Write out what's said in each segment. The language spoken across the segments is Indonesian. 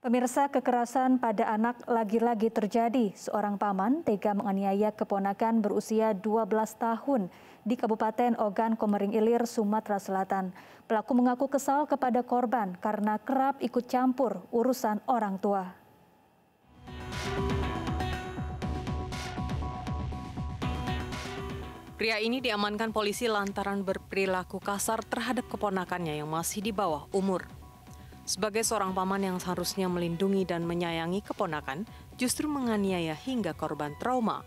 Pemirsa, kekerasan pada anak lagi-lagi terjadi. Seorang paman tega menganiaya keponakan berusia 12 tahun di Kabupaten Ogan Komering Ilir, Sumatera Selatan. Pelaku mengaku kesal kepada korban karena kerap ikut campur urusan orang tua. Pria ini diamankan polisi lantaran berperilaku kasar terhadap keponakannya yang masih di bawah umur. Sebagai seorang paman yang seharusnya melindungi dan menyayangi keponakan, justru menganiaya hingga korban trauma.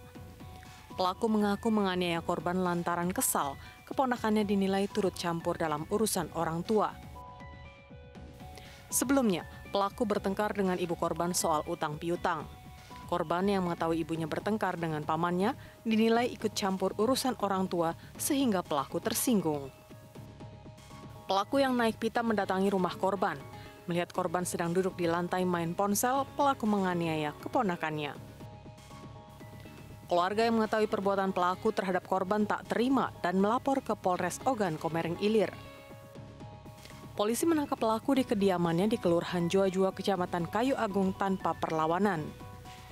Pelaku mengaku menganiaya korban lantaran kesal, keponakannya dinilai turut campur dalam urusan orang tua. Sebelumnya, pelaku bertengkar dengan ibu korban soal utang piutang. Korban yang mengetahui ibunya bertengkar dengan pamannya dinilai ikut campur urusan orang tua sehingga pelaku tersinggung. Pelaku yang naik pita mendatangi rumah korban. Melihat korban sedang duduk di lantai main ponsel, pelaku menganiaya keponakannya. Keluarga yang mengetahui perbuatan pelaku terhadap korban tak terima dan melapor ke Polres Ogan Komering Ilir. Polisi menangkap pelaku di kediamannya di Kelurahan Jua-Jua, Kecamatan Kayu Agung tanpa perlawanan.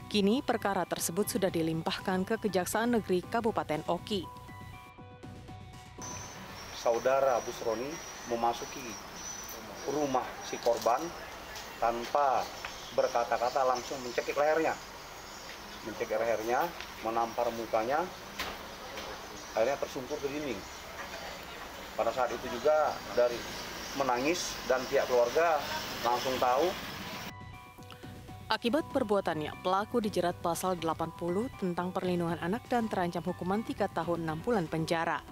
Kini perkara tersebut sudah dilimpahkan ke Kejaksaan Negeri Kabupaten Oki. Saudara Busroni memasuki rumah si korban tanpa berkata-kata, langsung mencekik lehernya, menampar mukanya, akhirnya tersungkur ke dinding. Pada saat itu juga dari menangis dan pihak keluarga langsung tahu. Akibat perbuatannya, pelaku dijerat pasal 80 tentang perlindungan anak dan terancam hukuman 3 tahun 6 bulan penjara.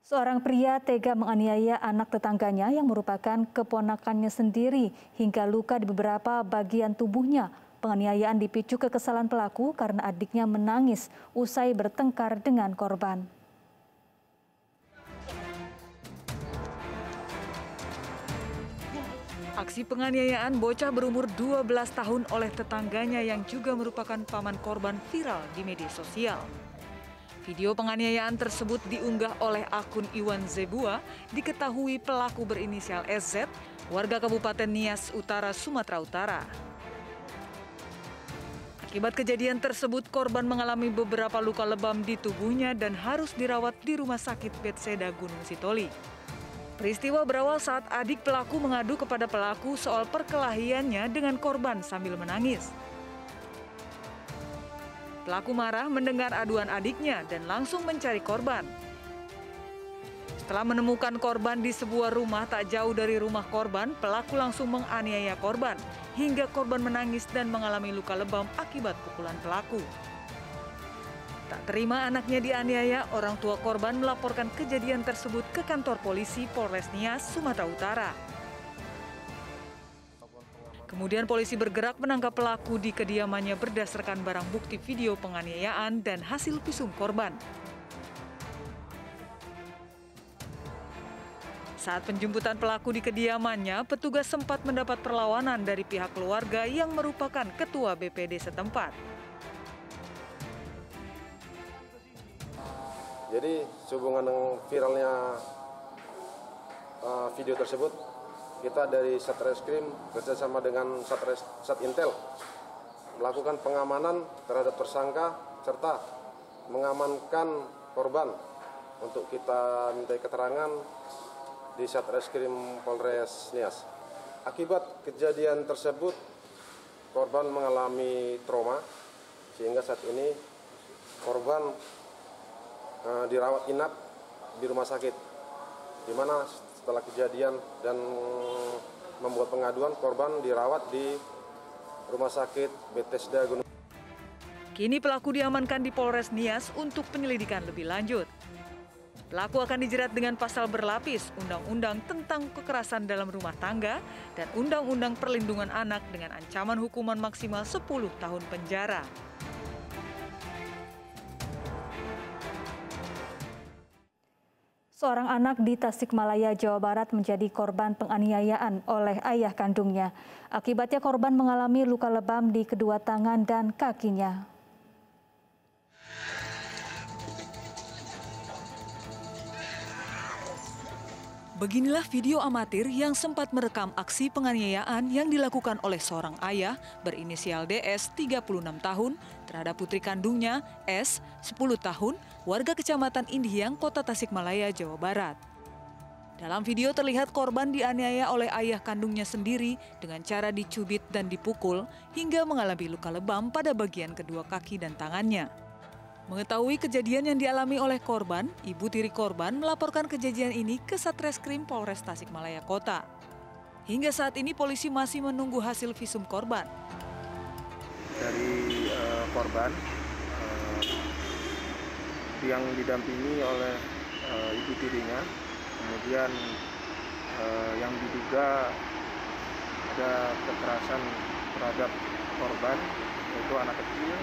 Seorang pria tega menganiaya anak tetangganya yang merupakan keponakannya sendiri hingga luka di beberapa bagian tubuhnya. Penganiayaan dipicu kekesalan pelaku karena adiknya menangis usai bertengkar dengan korban. Aksi penganiayaan bocah berumur 12 tahun oleh tetangganya yang juga merupakan paman korban viral di media sosial. Video penganiayaan tersebut diunggah oleh akun Iwan Zebua, diketahui pelaku berinisial SZ, warga Kabupaten Nias Utara, Sumatera Utara. Akibat kejadian tersebut, korban mengalami beberapa luka lebam di tubuhnya dan harus dirawat di Rumah Sakit Bethesda Gunung Sitoli. Peristiwa berawal saat adik pelaku mengadu kepada pelaku soal perkelahiannya dengan korban sambil menangis. Pelaku marah mendengar aduan adiknya dan langsung mencari korban. Setelah menemukan korban di sebuah rumah tak jauh dari rumah korban, pelaku langsung menganiaya korban hingga korban menangis dan mengalami luka lebam akibat pukulan pelaku. Tak terima anaknya dianiaya, orang tua korban melaporkan kejadian tersebut ke kantor polisi Polres Nias, Sumatera Utara. Kemudian polisi bergerak menangkap pelaku di kediamannya berdasarkan barang bukti video penganiayaan dan hasil visum korban. Saat penjemputan pelaku di kediamannya, petugas sempat mendapat perlawanan dari pihak keluarga yang merupakan ketua BPD setempat. Jadi sehubungan dengan viralnya video tersebut, kita dari Satreskrim bersama dengan Satintel melakukan pengamanan terhadap tersangka serta mengamankan korban untuk kita minta keterangan di Satreskrim Polres Nias. Akibat kejadian tersebut, korban mengalami trauma sehingga saat ini korban dirawat inap di rumah sakit, di mana setelah kejadian dan membuat pengaduan, korban dirawat di Rumah Sakit Bethesda Gunung. Kini pelaku diamankan di Polres Nias untuk penyelidikan lebih lanjut. Pelaku akan dijerat dengan pasal berlapis, Undang-Undang tentang Kekerasan dalam Rumah Tangga dan Undang-Undang Perlindungan Anak dengan ancaman hukuman maksimal 10 tahun penjara. Seorang anak di Tasikmalaya, Jawa Barat menjadi korban penganiayaan oleh ayah kandungnya. Akibatnya korban mengalami luka lebam di kedua tangan dan kakinya. Beginilah video amatir yang sempat merekam aksi penganiayaan yang dilakukan oleh seorang ayah berinisial DS 36 tahun terhadap putri kandungnya S 10 tahun warga Kecamatan Indihiyang, Kota Tasikmalaya, Jawa Barat. Dalam video terlihat korban dianiaya oleh ayah kandungnya sendiri dengan cara dicubit dan dipukul hingga mengalami luka lebam pada bagian kedua kaki dan tangannya. Mengetahui kejadian yang dialami oleh korban, ibu tiri korban melaporkan kejadian ini ke Satreskrim Polres Tasikmalaya Kota. Hingga saat ini polisi masih menunggu hasil visum korban. Dari korban yang didampingi oleh ibu tirinya, kemudian yang diduga ada kekerasan terhadap korban, yaitu anak kecil,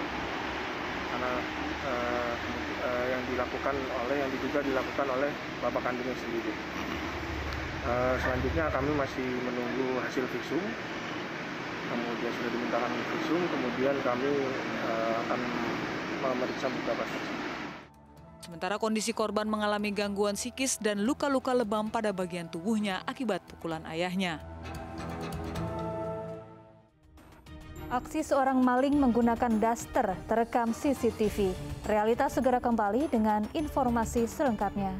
yang diduga dilakukan oleh bapak kandungnya sendiri. Selanjutnya kami masih menunggu hasil visum, kemudian sudah dimintakan visum, kemudian kami akan memeriksa beberapa saksi. Sementara kondisi korban mengalami gangguan psikis dan luka-luka lebam pada bagian tubuhnya akibat pukulan ayahnya. Aksi seorang maling menggunakan daster terekam CCTV. Realitas segera kembali dengan informasi selengkapnya.